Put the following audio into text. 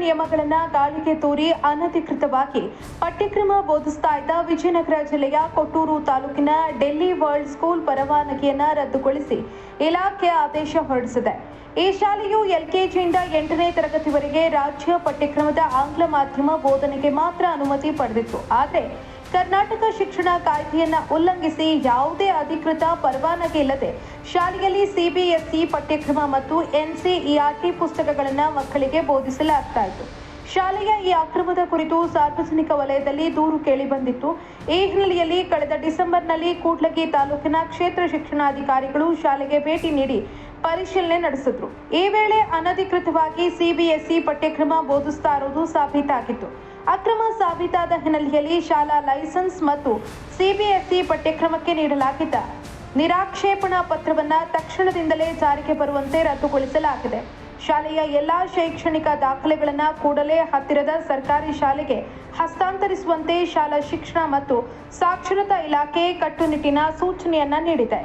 ನಿಯಮಗಳನ್ನು ಗಾಳಿಗೆ ತೂರಿ ಅನಧಿಕೃತವಾಗಿ ಪಠ್ಯಕ್ರಮ ಬೋಧಿಸ್ತಾ ಇದ್ದ ವಿಜಯನಗರ ಜಿಲ್ಲೆಯ ಕೊಟ್ಟೂರು ತಾಲೂಕಿನ ಡೆಲ್ಲಿ ವರ್ಲ್ಡ್ ಸ್ಕೂಲ್ ಪರವಾನಗಿಯನ್ನು ರದ್ದುಗೊಳಿಸಿ ಇಲಾಖೆ ಆದೇಶ ಹೊರಡಿಸಿದೆ. ಈ ಶಾಲೆಯು ಎಲ್ಕೆಜಿಯಿಂದ 8ನೇ ತರಗತಿವರೆಗೆ ರಾಜ್ಯ ಪಠ್ಯಕ್ರಮದ ಆಂಗ್ಲ ಮಾಧ್ಯಮ ಬೋಧನೆಗೆ ಮಾತ್ರ ಅನುಮತಿ ಪಡೆದಿತ್ತು. ಆದರೆ ಕರ್ನಾಟಕ ಶಿಕ್ಷಣ ಕಾಯ್ದೆಯನ್ನು ಉಲ್ಲಂಘಿಸಿ ಯಾವುದೇ ಅಧಿಕೃತ ಪರವಾನಗಿ ಇಲ್ಲದೆ ಶಾಲೆಯಲ್ಲಿ ಸಿಬಿಎಸ್ಇ ಪಠ್ಯಕ್ರಮ ಮತ್ತು ಎನ್ಸಿಇಆರ್ಟಿ ಪುಸ್ತಕಗಳನ್ನು ಮಕ್ಕಳಿಗೆ ಬೋಧಿಸಲಾಗ್ತಾ ಇತ್ತು. ಶಾಲೆಯ ಈ ಅಕ್ರಮದ ಕುರಿತು ಸಾರ್ವಜನಿಕ ವಲಯದಲ್ಲಿ ದೂರು ಕೇಳಿಬಂದಿತ್ತು. ಈ ಹಿನ್ನೆಲೆಯಲ್ಲಿ ಕಳೆದ ಡಿಸೆಂಬರ್ನಲ್ಲಿ ಕೂಡ್ಲಿಗಿ ತಾಲೂಕಿನ ಕ್ಷೇತ್ರ ಶಿಕ್ಷಣಾಧಿಕಾರಿಗಳು ಶಾಲೆಗೆ ಭೇಟಿ ನೀಡಿ ಪರಿಶೀಲನೆ ನಡೆಸಿದ್ರು. ಈ ವೇಳೆ ಅನಧಿಕೃತವಾಗಿ ಸಿಬಿಎಸ್ಇ ಪಠ್ಯಕ್ರಮ ಬೋಧಿಸ್ತಾ ಇರುವುದು ಸಾಬೀತಾಗಿತ್ತು. ಅಕ್ರಮ ಸಾಬೀತಾದ ಹಿನ್ನೆಲೆಯಲ್ಲಿ ಶಾಲಾ ಲೈಸೆನ್ಸ್ ಮತ್ತು ಸಿಬಿಎಸ್ಇ ಪಠ್ಯಕ್ರಮಕ್ಕೆ ನೀಡಲಾಗಿದ್ದ ನಿರಾಕ್ಷೇಪಣಾ ಪತ್ರವನ್ನು ತಕ್ಷಣದಿಂದಲೇ ಜಾರಿಗೆ ಬರುವಂತೆ ರದ್ದುಗೊಳಿಸಲಾಗಿದೆ. ಶಾಲೆಯ ಎಲ್ಲಾ ಶೈಕ್ಷಣಿಕ ದಾಖಲೆಗಳನ್ನು ಕೂಡಲೇ ಹತ್ತಿರದ ಸರ್ಕಾರಿ ಶಾಲೆಗೆ ಹಸ್ತಾಂತರಿಸುವಂತೆ ಶಾಲಾ ಶಿಕ್ಷಣ ಮತ್ತು ಸಾಕ್ಷರತಾ ಇಲಾಖೆ ಕಟ್ಟುನಿಟ್ಟಿನ ಸೂಚನೆಯನ್ನ ನೀಡಿದೆ.